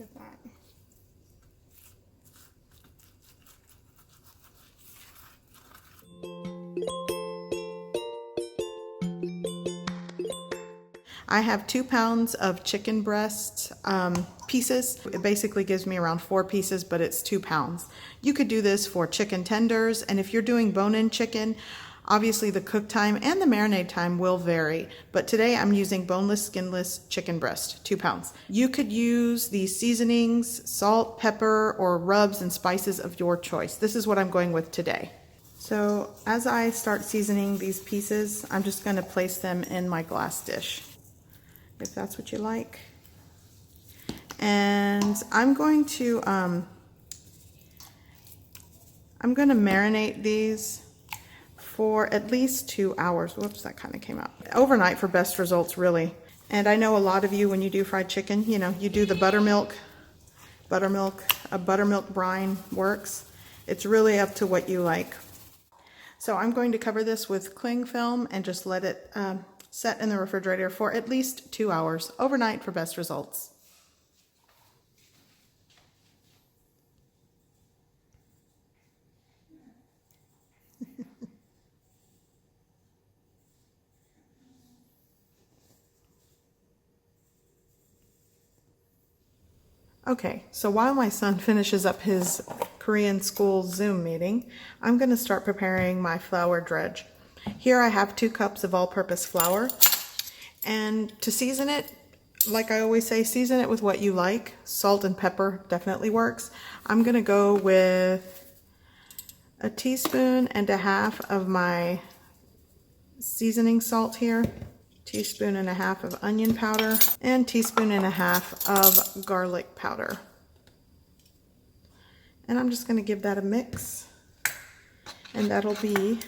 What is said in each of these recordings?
at that. I have 2 pounds of chicken breast pieces. It basically gives me around 4 pieces, but it's 2 pounds. You could do this for chicken tenders, and if you're doing bone-in chicken, obviously the cook time and the marinade time will vary, but today I'm using boneless, skinless chicken breast, 2 pounds. You could use these seasonings, salt, pepper, or rubs and spices of your choice. This is what I'm going with today. So as I start seasoning these pieces, I'm just going to place them in my glass dish, if that's what you like. And I'm going to marinate these for at least 2 hours. Whoops, that kind of came out. Overnight for best results, really. And I know a lot of you, when you do fried chicken, you know, you do the buttermilk. A buttermilk brine works. It's really up to what you like. So I'm going to cover this with cling film and just let it set in the refrigerator for at least 2 hours overnight for best results. Okay, so while my son finishes up his Korean school Zoom meeting, I'm going to start preparing my flour dredge. Here I have 2 cups of all-purpose flour, and to season it, like I always say, season it with what you like. Salt and pepper definitely works. I'm going to go with 1.5 teaspoons of my seasoning salt here, 1.5 teaspoons of onion powder, and 1.5 teaspoons of garlic powder. And I'm just going to give that a mix, and that'll be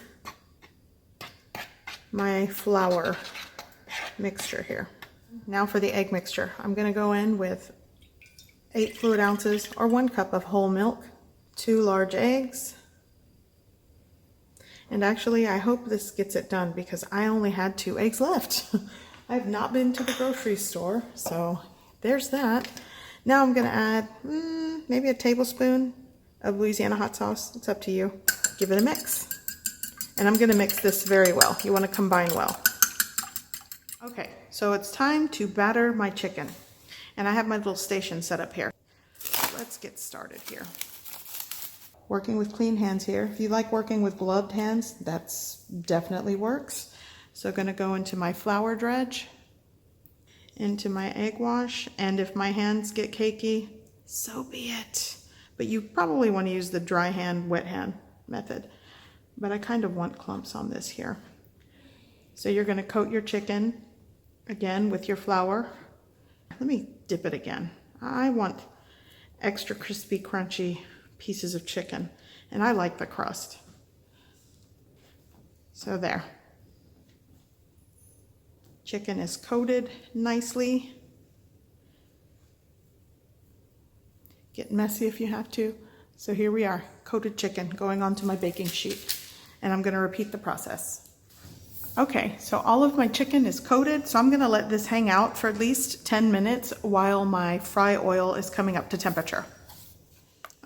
my flour mixture here. Now for the egg mixture. I'm going to go in with 8 fluid ounces or 1 cup of whole milk, 2 large eggs. And actually, I hope this gets it done because I only had 2 eggs left. I have not been to the grocery store, so there's that. Now I'm going to add maybe a tablespoon of Louisiana hot sauce. It's up to you. Give it a mix. And I'm going to mix this very well. You want to combine well. Okay, so it's time to batter my chicken. And I have my little station set up here. Let's get started here. Working with clean hands here. If you like working with gloved hands, that's definitely works. So I'm going to go into my flour dredge, into my egg wash, and if my hands get cakey, so be it. But you probably want to use the dry hand, wet hand method. But I kind of want clumps on this here. So you're going to coat your chicken again with your flour. Let me dip it again. I want extra crispy, crunchy pieces of chicken, and I like the crust. So there. Chicken is coated nicely. Get messy if you have to. So here we are, coated chicken going onto my baking sheet. And I'm going to repeat the process. Okay, so all of my chicken is coated, so I'm going to let this hang out for at least 10 minutes while my fry oil is coming up to temperature.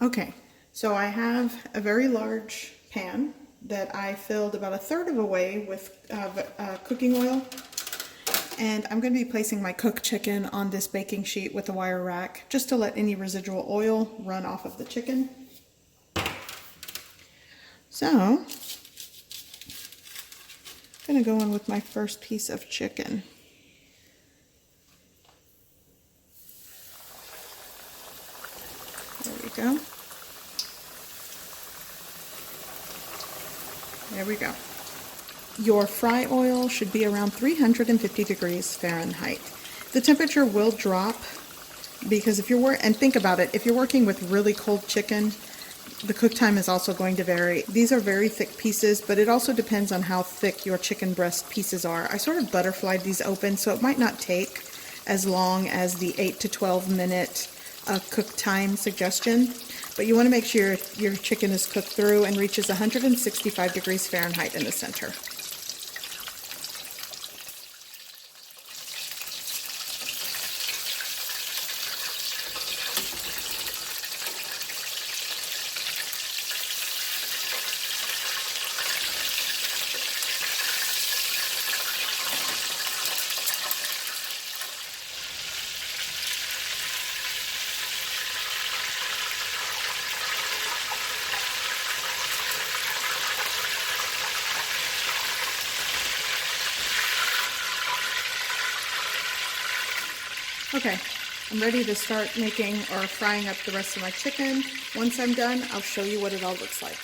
Okay, so I have a very large pan that I filled about 1/3 of a way with cooking oil. And I'm going to be placing my cooked chicken on this baking sheet with a wire rack just to let any residual oil run off of the chicken. So I'm going to go in with my first piece of chicken. There we go. There we go. Your fry oil should be around 350 degrees Fahrenheit. The temperature will drop because if you're and think about it, if you're working with really cold chicken, the cook time is also going to vary. These are very thick pieces, but it also depends on how thick your chicken breast pieces are. I sort of butterflied these open, so it might not take as long as the 8 to 12 minute cook time suggestion. But you want to make sure your chicken is cooked through and reaches 165 degrees Fahrenheit in the center. Okay, I'm ready to start making or frying up the rest of my chicken. Once I'm done, I'll show you what it all looks like.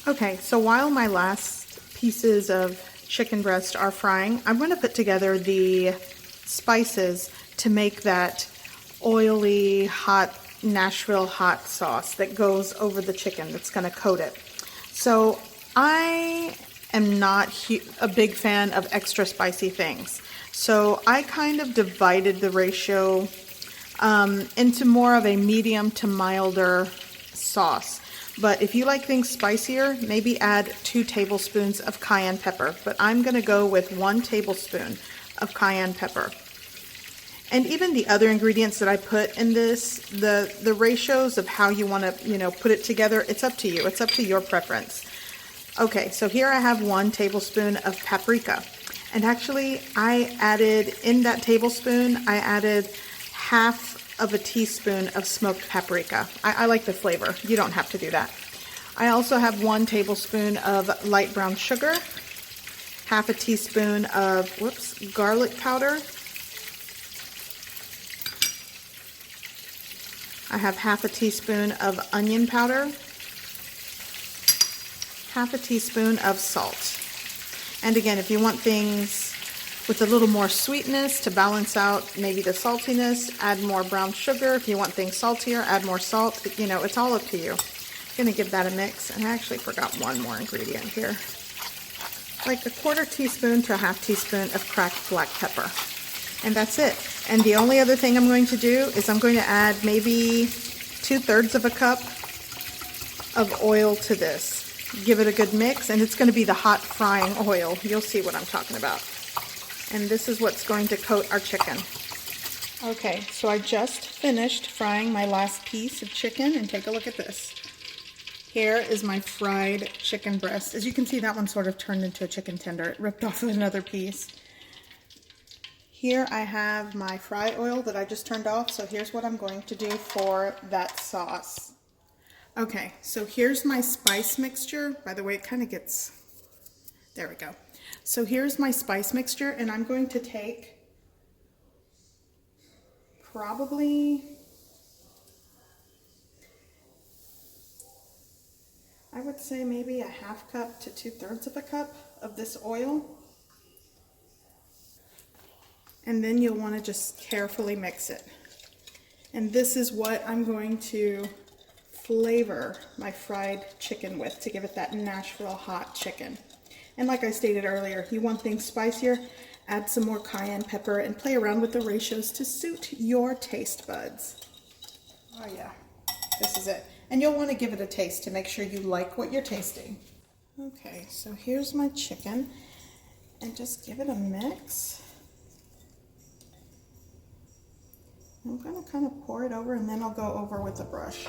Okay, so while my last pieces of chicken breast are frying, I'm going to put together the spices to make that oily, hot Nashville hot sauce that goes over the chicken that's going to coat it. So I am not a big fan of extra spicy things. So I kind of divided the ratio into more of a medium to milder sauce. But if you like things spicier, maybe add 2 tablespoons of cayenne pepper. But I'm going to go with 1 tablespoon of cayenne pepper. And even the other ingredients that I put in this, the ratios of how you want to, put it together, it's up to you. It's up to your preference. Okay, so here I have 1 tablespoon of paprika. And actually, I added, in that tablespoon, I added half of a teaspoon of smoked paprika. I like the flavor. You don't have to do that. I also have 1 tablespoon of light brown sugar, half a teaspoon of, garlic powder. I have half a teaspoon of onion powder, half a teaspoon of salt. And again, if you want things with a little more sweetness to balance out maybe the saltiness, add more brown sugar. If you want things saltier, add more salt. It's all up to you. I'm going to give that a mix. And I actually forgot one more ingredient here. Like a 1/4 teaspoon to a 1/2 teaspoon of cracked black pepper. And that's it. And the only other thing I'm going to do is I'm going to add maybe 2/3 of a cup of oil to this. Give it a good mix, and it's going to be the hot frying oil. You'll see what I'm talking about. And this is what's going to coat our chicken. Okay, so I just finished frying my last piece of chicken, and take a look at this. Here is my fried chicken breast. As you can see, that one sort of turned into a chicken tender. It ripped off another piece. Here I have my fry oil that I just turned off, so here's what I'm going to do for that sauce. Okay, so here's my spice mixture. By the way, it kind of gets, there we go. So here's my spice mixture, and I'm going to take probably, I would say maybe a 1/2 cup to 2/3 of a cup of this oil. And then you'll want to just carefully mix it. And this is what I'm going to flavor my fried chicken with to give it that Nashville hot chicken. And like I stated earlier, you want things spicier, add some more cayenne pepper and play around with the ratios to suit your taste buds. Oh yeah, this is it. And you'll want to give it a taste to make sure you like what you're tasting. Okay, so here's my chicken, and just give it a mix. I'm going to kind of pour it over, and then I'll go over with a brush.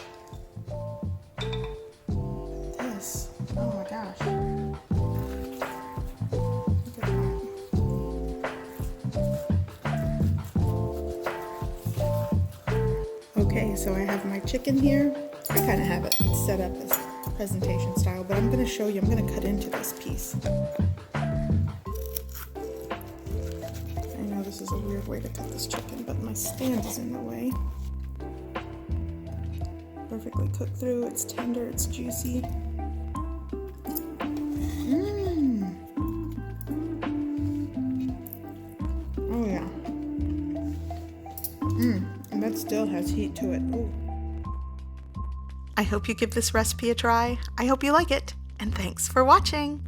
This, oh my gosh. Look at that. Okay, so I have my chicken here. I kind of have it set up as presentation style, but I'm going to show you, I'm going to cut into this piece. This is a weird way to cut this chicken, but my stand is in the way. Perfectly cooked through, it's tender, it's juicy. Oh yeah. And that still has heat to it. Ooh. I hope you give this recipe a try. I hope you like it, and thanks for watching.